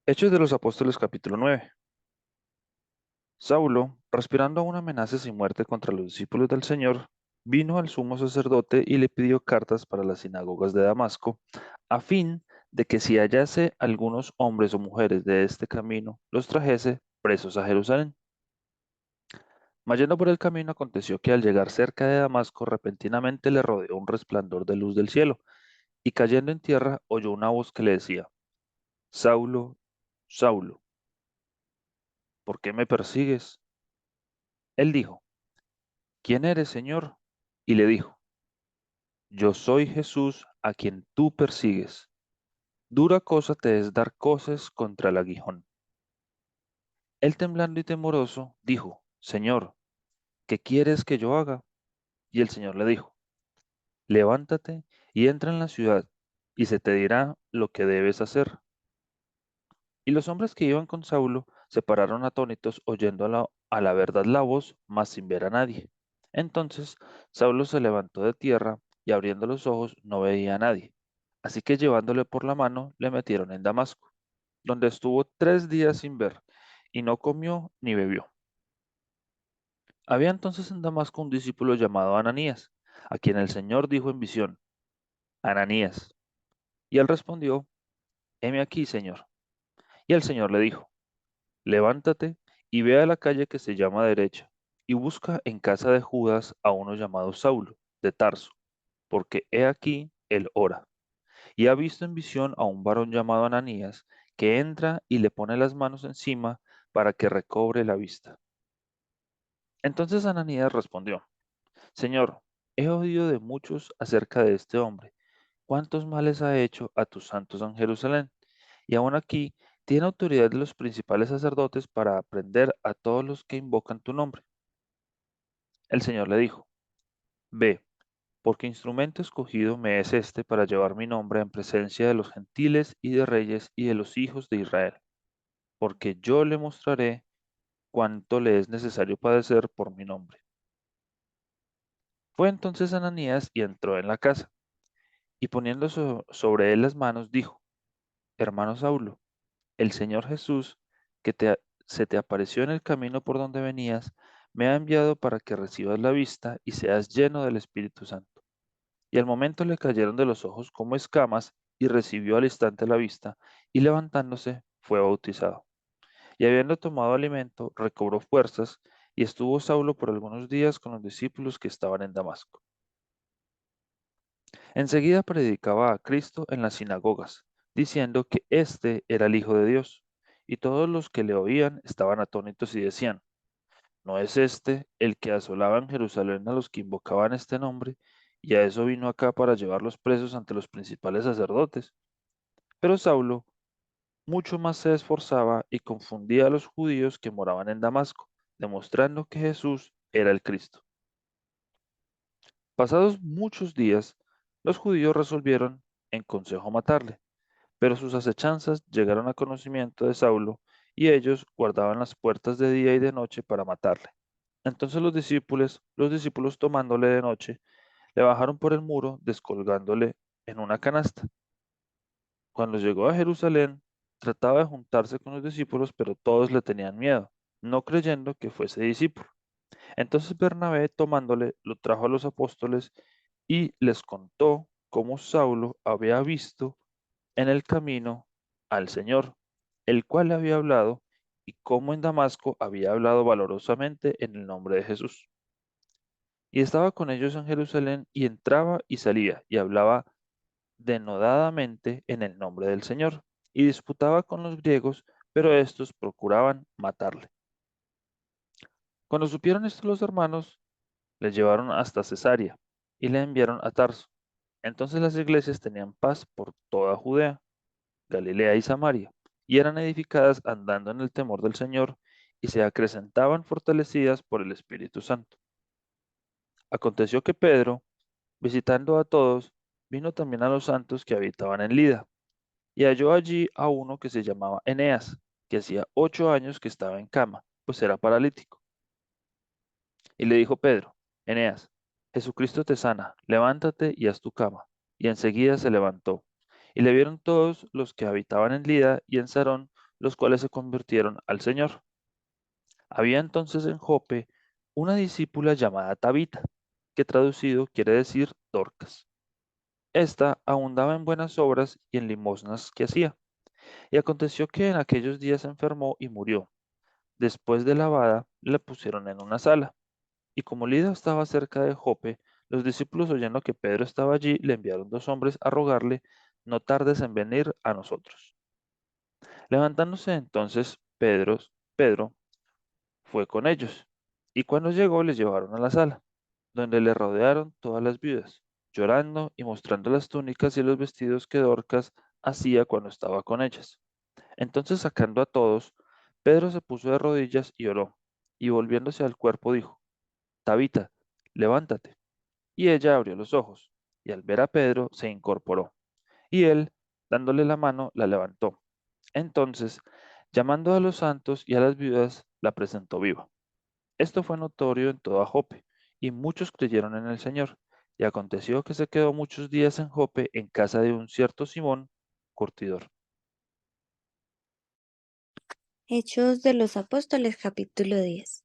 Hechos de los Apóstoles capítulo 9. Saulo, respirando aún amenazas y muerte contra los discípulos del Señor, vino al sumo sacerdote y le pidió cartas para las sinagogas de Damasco, a fin de que si hallase algunos hombres o mujeres de este camino, los trajese presos a Jerusalén. Mas yendo por el camino aconteció que al llegar cerca de Damasco, repentinamente le rodeó un resplandor de luz del cielo, y cayendo en tierra oyó una voz que le decía, Saulo, Saulo, ¿por qué me persigues? Él dijo, ¿quién eres, Señor? Y le dijo, yo soy Jesús a quien tú persigues. Dura cosa te es dar coces contra el aguijón. Él temblando y temoroso dijo, Señor, ¿qué quieres que yo haga? Y el Señor le dijo, levántate y entra en la ciudad, y se te dirá lo que debes hacer. Y los hombres que iban con Saulo se pararon atónitos oyendo a la verdad la voz, mas sin ver a nadie. Entonces Saulo se levantó de tierra y abriendo los ojos no veía a nadie. Así que llevándole por la mano le metieron en Damasco, donde estuvo 3 días sin ver, y no comió ni bebió. Había entonces en Damasco un discípulo llamado Ananías, a quien el Señor dijo en visión, Ananías. Y él respondió, heme aquí, Señor. Y el Señor le dijo, levántate y ve a la calle que se llama Derecha, y busca en casa de Judas a uno llamado Saulo, de Tarso, porque he aquí él ora, y ha visto en visión a un varón llamado Ananías, que entra y le pone las manos encima para que recobre la vista. Entonces Ananías respondió, Señor, he oído de muchos acerca de este hombre, cuántos males ha hecho a tus santos en Jerusalén, y aún aquí tiene autoridad de los principales sacerdotes para aprender a todos los que invocan tu nombre. El Señor le dijo, ve, porque instrumento escogido me es este para llevar mi nombre en presencia de los gentiles y de reyes y de los hijos de Israel, porque yo le mostraré cuánto le es necesario padecer por mi nombre. Fue entonces Ananías y entró en la casa, y poniendo sobre él las manos, dijo, hermano Saulo, el Señor Jesús, se te apareció en el camino por donde venías, me ha enviado para que recibas la vista y seas lleno del Espíritu Santo. Y al momento le cayeron de los ojos como escamas, y recibió al instante la vista, y levantándose fue bautizado. Y habiendo tomado alimento, recobró fuerzas, y estuvo Saulo por algunos días con los discípulos que estaban en Damasco. Enseguida predicaba a Cristo en las sinagogas, diciendo que éste era el Hijo de Dios. Y todos los que le oían estaban atónitos y decían, ¿no es este el que asolaba en Jerusalén a los que invocaban este nombre? Y a eso vino acá para llevarlos presos ante los principales sacerdotes. Pero Saulo mucho más se esforzaba y confundía a los judíos que moraban en Damasco, demostrando que Jesús era el Cristo. Pasados muchos días, los judíos resolvieron en consejo matarle. Pero sus acechanzas llegaron a conocimiento de Saulo, y ellos guardaban las puertas de día y de noche para matarle. Entonces los discípulos tomándole de noche, le bajaron por el muro, descolgándole en una canasta. Cuando llegó a Jerusalén, trataba de juntarse con los discípulos, pero todos le tenían miedo, no creyendo que fuese discípulo. Entonces Bernabé, tomándole, lo trajo a los apóstoles y les contó cómo Saulo había visto en el camino al Señor, el cual le había hablado, y cómo en Damasco había hablado valorosamente en el nombre de Jesús. Y estaba con ellos en Jerusalén, y entraba y salía, y hablaba denodadamente en el nombre del Señor, y disputaba con los griegos, pero éstos procuraban matarle. Cuando supieron esto los hermanos, le llevaron hasta Cesarea, y le enviaron a Tarso. Entonces las iglesias tenían paz por toda Judea, Galilea y Samaria, y eran edificadas andando en el temor del Señor, y se acrecentaban fortalecidas por el Espíritu Santo. Aconteció que Pedro, visitando a todos, vino también a los santos que habitaban en Lida, y halló allí a uno que se llamaba Eneas, que hacía 8 años que estaba en cama, pues era paralítico. Y le dijo Pedro, Eneas, Jesucristo te sana, levántate y haz tu cama. Y enseguida se levantó. Y le vieron todos los que habitaban en Lida y en Sarón los cuales se convirtieron al Señor. Había entonces en Jope una discípula llamada Tabita, que traducido quiere decir Dorcas. Esta abundaba en buenas obras y en limosnas que hacía. Y aconteció que en aquellos días se enfermó y murió. Después de lavada, la pusieron en una sala. Y como Lida estaba cerca de Jope, los discípulos oyendo que Pedro estaba allí, le enviaron dos hombres a rogarle, no tardes en venir a nosotros. Levantándose entonces Pedro fue con ellos, y cuando llegó les llevaron a la sala, donde le rodearon todas las viudas, llorando y mostrando las túnicas y los vestidos que Dorcas hacía cuando estaba con ellas. Entonces sacando a todos, Pedro se puso de rodillas y oró, y volviéndose al cuerpo dijo, Tabita, levántate. Y ella abrió los ojos, y al ver a Pedro se incorporó, y él, dándole la mano, la levantó. Entonces, llamando a los santos y a las viudas, la presentó viva. Esto fue notorio en toda Jope, y muchos creyeron en el Señor. Y aconteció que se quedó muchos días en Jope en casa de un cierto Simón, curtidor. Hechos de los Apóstoles, capítulo 10.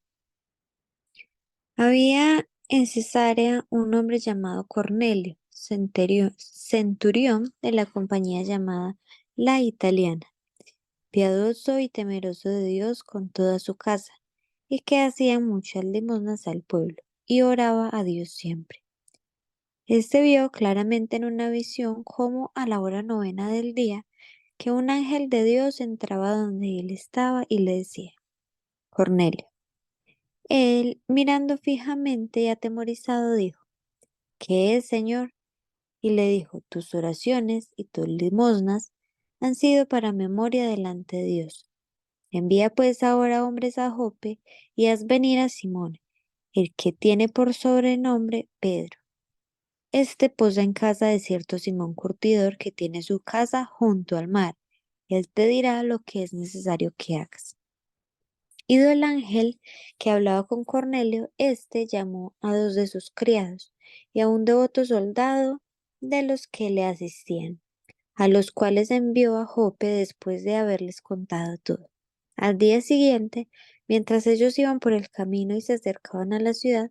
Había en Cesarea un hombre llamado Cornelio, centurión de la compañía llamada La Italiana, piadoso y temeroso de Dios con toda su casa, y que hacía muchas limosnas al pueblo, y oraba a Dios siempre. Este vio claramente en una visión como a la hora novena del día, que un ángel de Dios entraba donde él estaba y le decía, Cornelio. Él, mirando fijamente y atemorizado, dijo, ¿qué es, Señor? Y le dijo, tus oraciones y tus limosnas han sido para memoria delante de Dios. Envía pues ahora hombres a Jope y haz venir a Simón, el que tiene por sobrenombre Pedro. Este posa en casa de cierto Simón Curtidor que tiene su casa junto al mar. Él te dirá lo que es necesario que hagas. Ido el ángel que hablaba con Cornelio, éste llamó a dos de sus criados y a un devoto soldado de los que le asistían, a los cuales envió a Jope después de haberles contado todo. Al día siguiente, mientras ellos iban por el camino y se acercaban a la ciudad,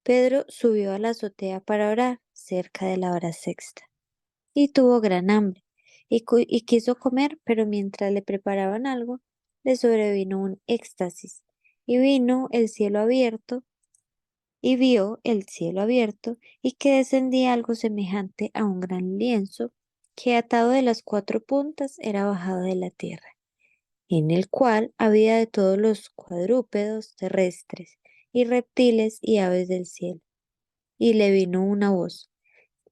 Pedro subió a la azotea para orar cerca de la hora sexta y tuvo gran hambre y quiso comer, pero mientras le preparaban algo, le sobrevino un éxtasis y vino el cielo abierto y vio el cielo abierto y que descendía algo semejante a un gran lienzo que atado de las cuatro puntas era bajado de la tierra, en el cual había de todos los cuadrúpedos terrestres y reptiles y aves del cielo. Y le vino una voz,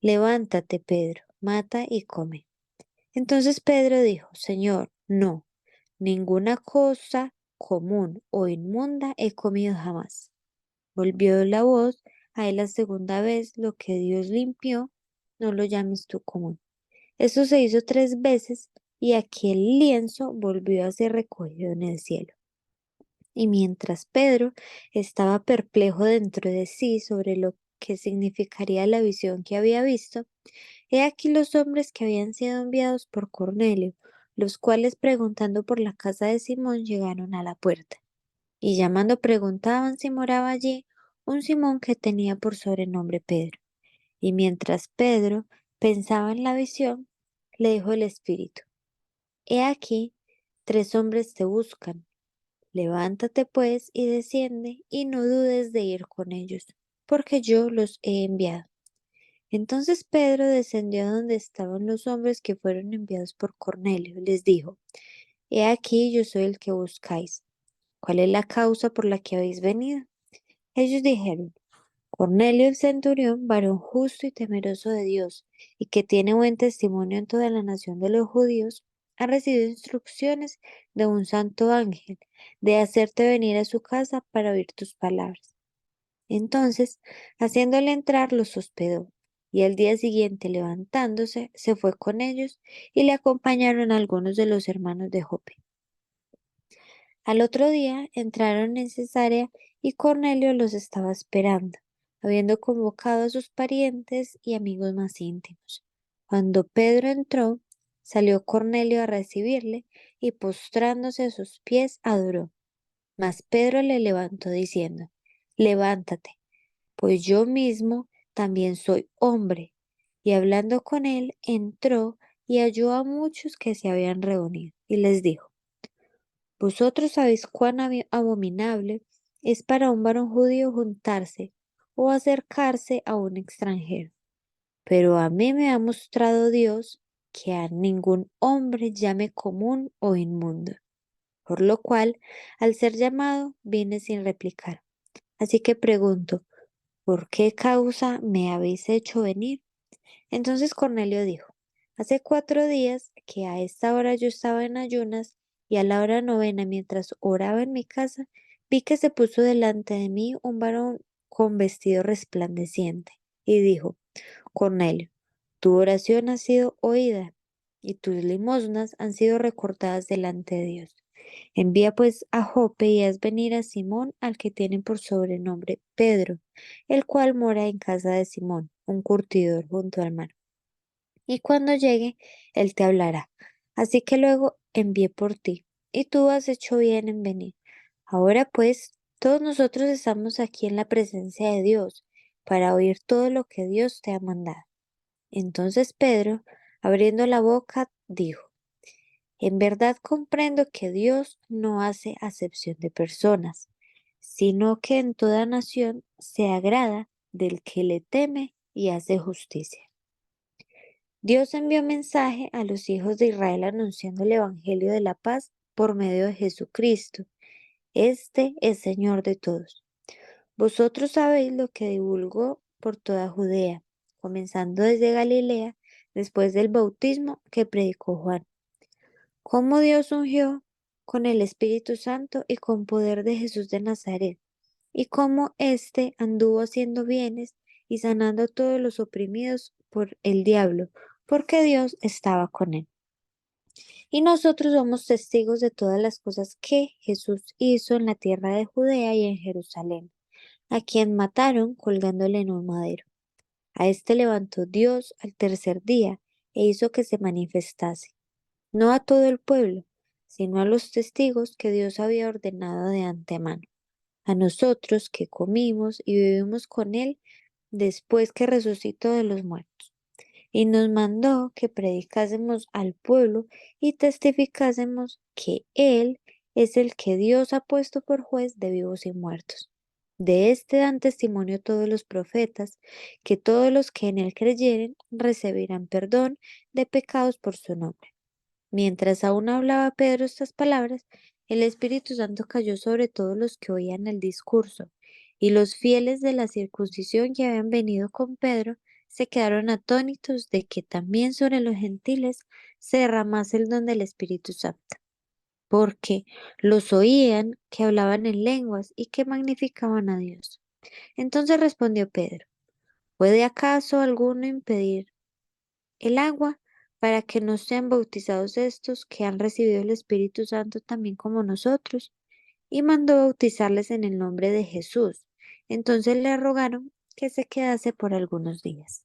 levántate, Pedro, mata y come. Entonces Pedro dijo, Señor, no, ninguna cosa común o inmunda he comido jamás. Volvió la voz a él la segunda vez, lo que Dios limpió, no lo llames tú común. Eso se hizo tres veces y aquel lienzo volvió a ser recogido en el cielo. Y mientras Pedro estaba perplejo dentro de sí sobre lo que significaría la visión que había visto, he aquí los hombres que habían sido enviados por Cornelio, los cuales preguntando por la casa de Simón llegaron a la puerta, y llamando preguntaban si moraba allí un Simón que tenía por sobrenombre Pedro. Y mientras Pedro pensaba en la visión, le dijo el Espíritu, He aquí, tres hombres te buscan. Levántate pues y desciende, y no dudes de ir con ellos, porque yo los he enviado. Entonces Pedro descendió a donde estaban los hombres que fueron enviados por Cornelio. Les dijo, He aquí yo soy el que buscáis. ¿Cuál es la causa por la que habéis venido? Ellos dijeron, Cornelio el centurión, varón justo y temeroso de Dios, y que tiene buen testimonio en toda la nación de los judíos, ha recibido instrucciones de un santo ángel de hacerte venir a su casa para oír tus palabras. Entonces, haciéndole entrar, los hospedó, y al día siguiente, levantándose, se fue con ellos, y le acompañaron algunos de los hermanos de Jope. Al otro día entraron en Cesarea, y Cornelio los estaba esperando, habiendo convocado a sus parientes y amigos más íntimos. Cuando Pedro entró, salió Cornelio a recibirle, y postrándose a sus pies adoró. Mas Pedro le levantó diciendo, levántate, pues yo mismo también soy hombre. Y hablando con él, entró y halló a muchos que se habían reunido, y les dijo, vosotros sabéis cuán abominable es para un varón judío juntarse o acercarse a un extranjero. Pero a mí me ha mostrado Dios que a ningún hombre llame común o inmundo. Por lo cual, al ser llamado, vine sin replicar. Así que pregunto, ¿por qué causa me habéis hecho venir? Entonces Cornelio dijo, hace 4 días que a esta hora yo estaba en ayunas y a la hora novena mientras oraba en mi casa, vi que se puso delante de mí un varón con vestido resplandeciente y dijo, Cornelio, tu oración ha sido oída y tus limosnas han sido recordadas delante de Dios. Envía pues a Jope y haz venir a Simón, al que tienen por sobrenombre Pedro, el cual mora en casa de Simón, un curtidor junto al mar. Y cuando llegue, él te hablará. Así que luego envié por ti, y tú has hecho bien en venir. Ahora pues, todos nosotros estamos aquí en la presencia de Dios, para oír todo lo que Dios te ha mandado. Entonces Pedro, abriendo la boca, dijo, en verdad comprendo que Dios no hace acepción de personas, sino que en toda nación se agrada del que le teme y hace justicia. Dios envió mensaje a los hijos de Israel anunciando el Evangelio de la paz por medio de Jesucristo. Este es Señor de todos. Vosotros sabéis lo que divulgó por toda Judea, comenzando desde Galilea, después del bautismo que predicó Juan, cómo Dios ungió con el Espíritu Santo y con poder de Jesús de Nazaret, y cómo éste anduvo haciendo bienes y sanando a todos los oprimidos por el diablo, porque Dios estaba con él. Y nosotros somos testigos de todas las cosas que Jesús hizo en la tierra de Judea y en Jerusalén, a quien mataron colgándole en un madero. A este levantó Dios al tercer día e hizo que se manifestase, no a todo el pueblo, sino a los testigos que Dios había ordenado de antemano, a nosotros que comimos y vivimos con él después que resucitó de los muertos. Y nos mandó que predicásemos al pueblo y testificásemos que Él es el que Dios ha puesto por juez de vivos y muertos. De este dan testimonio todos los profetas, que todos los que en Él creyeren recibirán perdón de pecados por su nombre. Mientras aún hablaba Pedro estas palabras, el Espíritu Santo cayó sobre todos los que oían el discurso, y los fieles de la circuncisión que habían venido con Pedro se quedaron atónitos de que también sobre los gentiles se derramase el don del Espíritu Santo, porque los oían que hablaban en lenguas y que magnificaban a Dios. Entonces respondió Pedro, ¿puede acaso alguno impedir el agua para que no sean bautizados estos que han recibido el Espíritu Santo también como nosotros? Y mandó bautizarles en el nombre de Jesús. Entonces le rogaron que se quedase por algunos días.